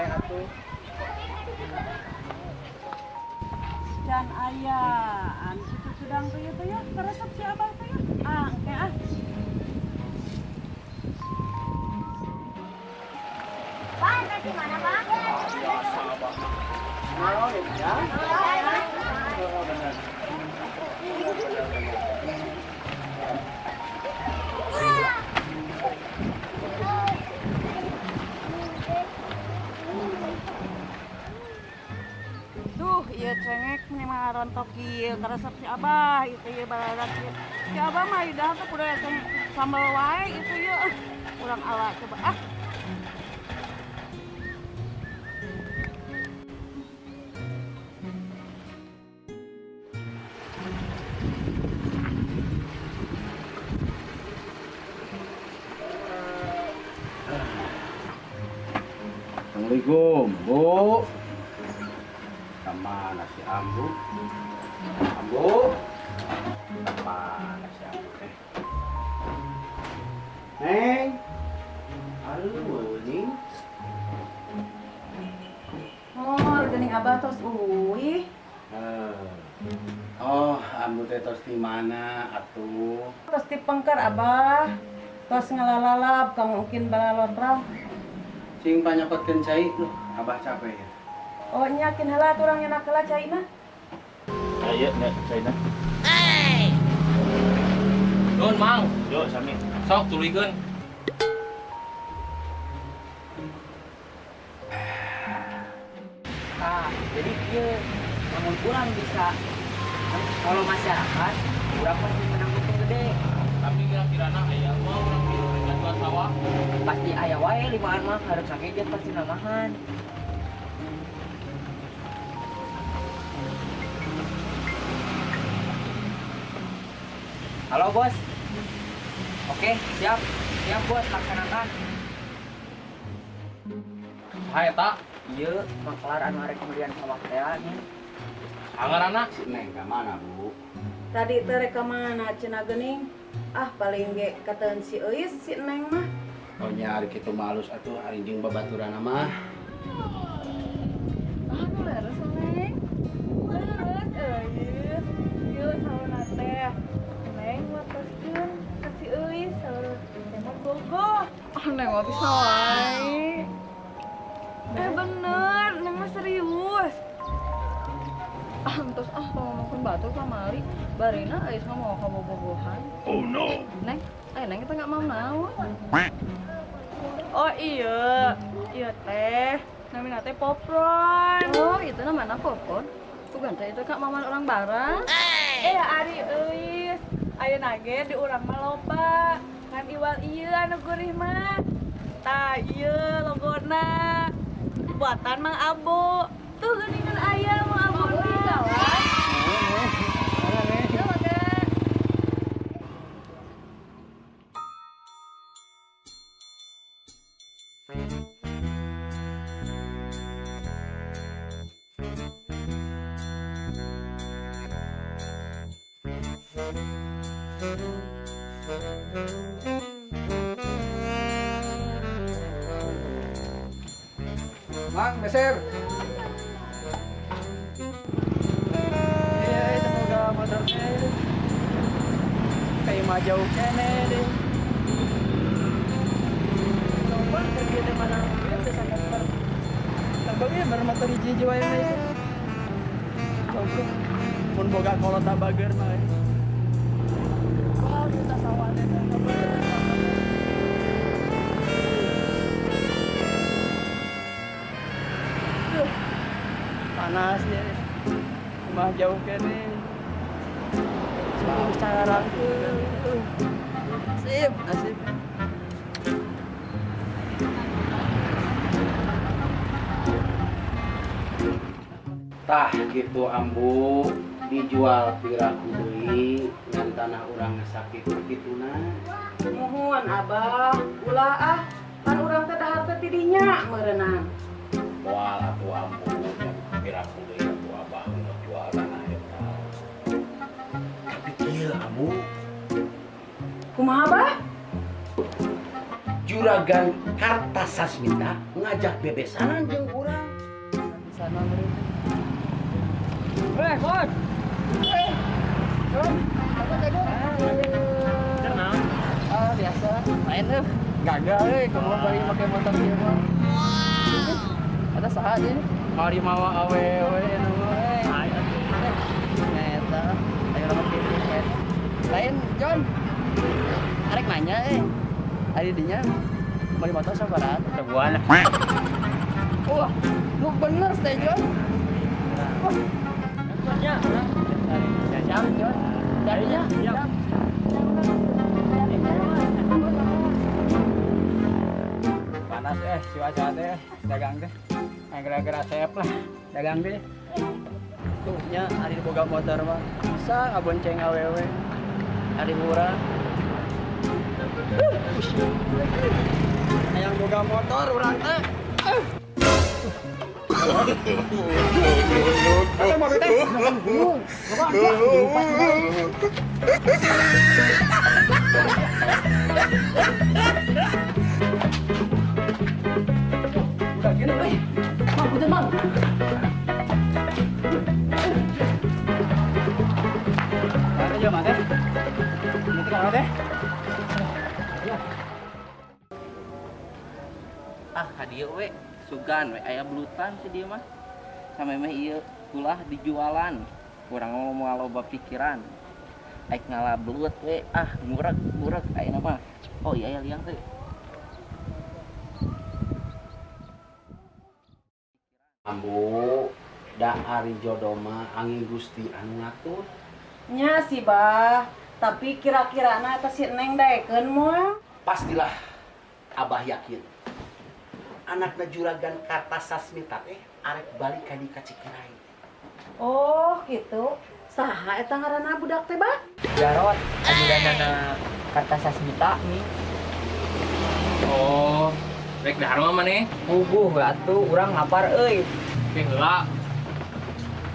atuh. Dan ayah, itu sedang tuh ya, keresep si abang tuh ya. Oke ah. Bang, di mana, Bang? Biasa abah. Mau ya? Oh, benar. Duh, iya cengek nih mah rontok ieu karesep si abah itu ya baladak ieu. Si abah mah idah teh kudu cengek sambal wae itu ya. Kurang ala coba ah. Assalamualaikum, Bu. Kemana si Ambu? Ambu? Kemana si Ambu teh? Neng? Halo, Ning. Oh, geuning abah tos uih. Oh, Ambu teh tos di mana atuh? Tos dipengker abah. Tos ngalalalap ka mungkin balalotrang. Sing panyokotkeun cai loh, Abah capek ya. Oh, nyakin heula urang enak heula cai mah. Ayo nek China. Hey. Nun Mang, yo sami. Sok tuluykeun. Jadi dia namun kurang bisa kalau masyarakat kurang pasti menang untung gede. Tapi kira-kira aya mah urang kieu rek jual sawah. Pasti aya wae limaan mah harus sange dia pasti namahan. Halo bos. Oke, siap. Siap bos, laksanakan. Hae eta Iya, maklar anu arek kemudian sawah teh nya. angarana Si Neng ke mana, Bu? Tadi teh rek ka mana cenah geuning? Ah, paling ge kateun si Eus si Neng mah. Oh nya ari kitu malus atuh ari jeung babaturan mah. Ah, nu leres Neng. Leres Eus. Yeuh sauna teh. Neng watoskeun ka si Eus saur teh bogoh. Ah, Neng mah bisa wae. Bener, Neng mah serius. Terus ngomongkeun batu kamari, barina ais mah mau kabogohan. Oh no. Neng, Neng kita nggak mau naon. Oh iya, iya teh. Namanya teh Popron. Oh itu namanya Popron. Bukan teh itu kak maman orang barang. Ari euis. Ayo nage di urang mah loba. Ngan iwal ieu anu gurih mah. Tah ieu logona. Buatan Mang Abo. Tuh geuningan aya Mang Abo di kawan. Mang, beser. Iya, itu moga motornya kayak mah jauh kene deh. Coba kerja di mana dia bisa ngeper. Terbangnya baru motor hiji jiwa yang itu. Coba, pun boga kolot tabager mah. Oh, kita sawannya dan Panas ya. Mah jauh kene. Sebelum secara rangkul. Sip, nasib. Tah gitu Ambu dijual piraku deui ngan tanah urang sakit kituna. Nuhun Abah, ulah ah. Kan urang teh dahar teh tidinya meureunang. Moal atuh Ambu piraku deui atuh Abah nu jual tanah eta. Tapi kieu Ambu Kumaha Abah? Juragan Kartasasmita ngajak bebesanan jeung urang. Di sana bro. Bos. Jon. Kenal? Ah, biasa. Main deh. Gagal kamu bari pakai motor dia mah. Ada saha dia. Mari mawa awewe anu we. Eta. Ayo nomor kieu. Lain Jon. Arek nanya Ari dinya beli motor sabarat. Sebuah lah. Wah, lu bener teh Jon. Wah. Ya, Jam Jon. Darinya. Siap. Panas cuaca teh dagang teh. Gara-gara sayap lah dagang teh. Tuh nya ari boga motor mah bisa ngabonceng awewe. Ari murah. Yang boga motor urang teh. Udah gini, Mang, punten Mang. Mana aja, Mang, Ini kenapa teh? Ah kadieu we sugan we aya blutan si dieu mah sampai mah ieu ulah dijualan urang mau loba pikiran aik ngalah belut we ngurek ayeuna mah oh iya aya liang teh Ambu da ari jodoh mah angin Gusti anu ngatur. Nya sih bah, tapi kira-kirana eta si Neng daekeun moal. Pastilah Abah yakin anakna Juragan Kartasasmita teh arek balik ka di Cikirai. Oh, gitu. Saha eta ngaranna budak teh, Bah? Jarot, ajudanana Kartasasmita nih. Oh, rek dahar mah maneh. Puguh atuh urang lapar euy. Oke, heula.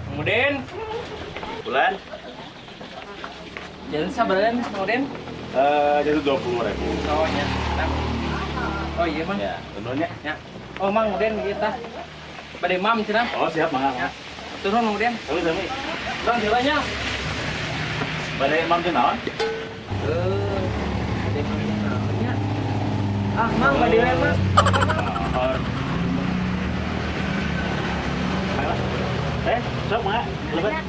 Kemudian Bulan jalan sabaran kemudian jadi 20.000. oh nya oh iya mang Ya, tentunya. ya oh mang kemudian kita pada mam cenah Oh, siap, Mang. turun kemudian Sami. bang jalannya Bade Imam teh naon? ah mang pada mah Sok, Mang. Lebet.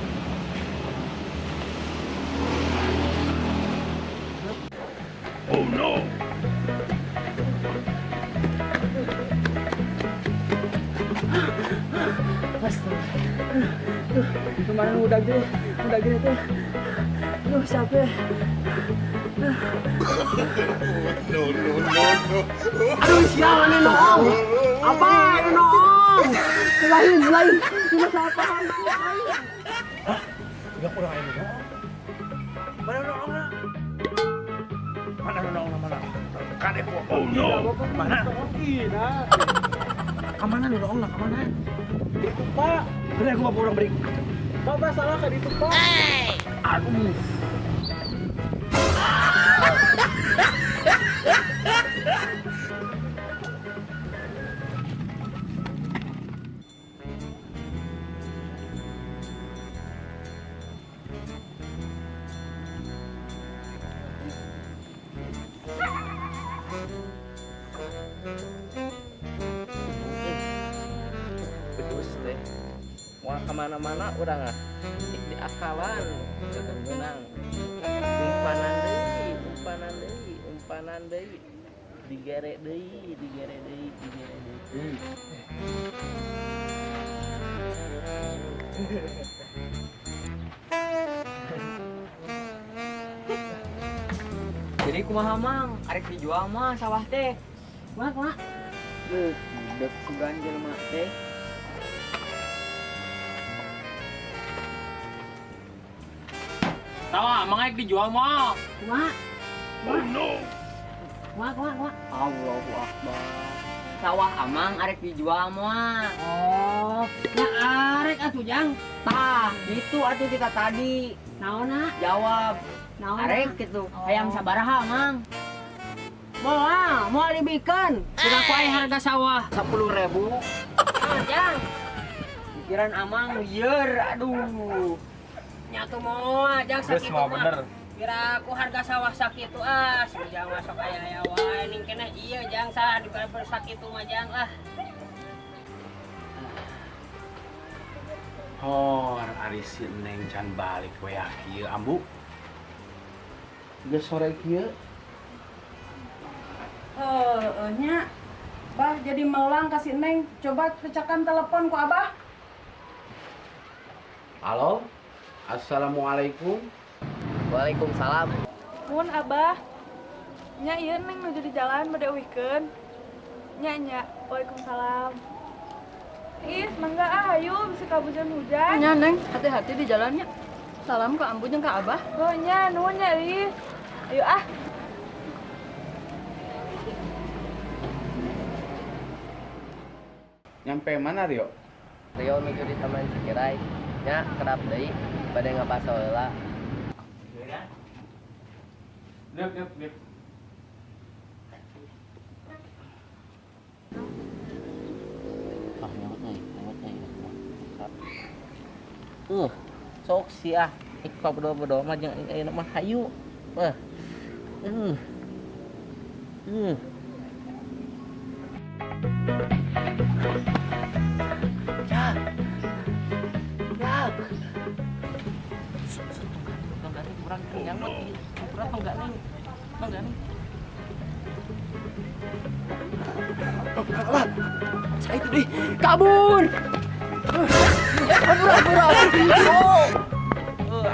Oh no. Kemana udah gini tuh. Aduh, capek. Aduh, sialan nih noong. Apa ini noong? Lain. Cuma siapa? Udah kurang air dong. Mana noong na? Mana noong na mana? Kade ko. Oh no. Mana? Kamana nih noong na kamana? Itu Pak. Bener aku mau orang beri. Bapak salah kan itu Pak. Aduh. bedus teh mau kemana-mana udah nggak di akalan tetap menang umpanan deui digere deui Jadi kumaha mang, arek dijual mah sawah teh. Kumaha? Dek sugan jelema teh. sawah mang aik dijual mah. Kumaha? Oh no. Kumaha? Allahu Akbar. Sawah amang arek dijual mah. Oh, ya arek atuh jang. Tah, itu atuh kita tadi. Naonna? Jawab. Naonna? Arek gitu. Hayang sabaraha mang? Mau dibikin. Sudah ku aya harga sawah 10.000. Jang. Pikiran amang lieur, aduh. Nyatu mau jang sakit mah. Bener. Kira aku harga sawah sakitu sejang masuk aya wae ning kena ieu jang salah di sakitu mah jang lah. Oh, ari si Neng can balik we kieu ambu. Geus sore kieu. Nya. Bah jadi melang kasih Neng. Coba kecakan telepon ku Abah. Halo. Assalamualaikum. Waalaikumsalam. Mun Abah. Nya ieu Neng nuju di jalan bade euikeun. Nya. Waalaikumsalam. Ih, mangga ayo bisa kabujan hujan. Nya Neng, hati-hati di jalannya. Salam ke Ambu jeung ka Abah. Oh nya, nuhun nya Ih. Ayo Nyampe mana Rio? Rio nuju di Taman Cikirai. Nya kerap deui bade ngapaso heula. Dep. Sok sia. Ikpa bedo-bedo mah jeung ayeuna mah hayu. Kurang kenyang mah kurang enggak nih. Saya itu deh kabur.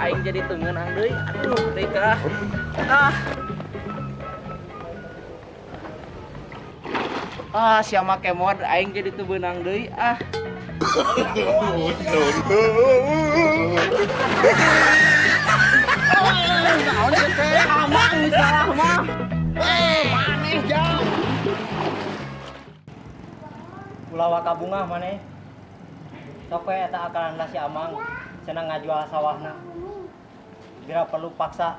Aing jadi teungeunang deui. Aduh, teka. Sia make mod aing jadi teu beunang deui. Amang salah mah. Maneh jauh. Ulah waka bunga maneh. Sok we eta akalan si Amang cenah ngajual sawahna. Bila perlu paksa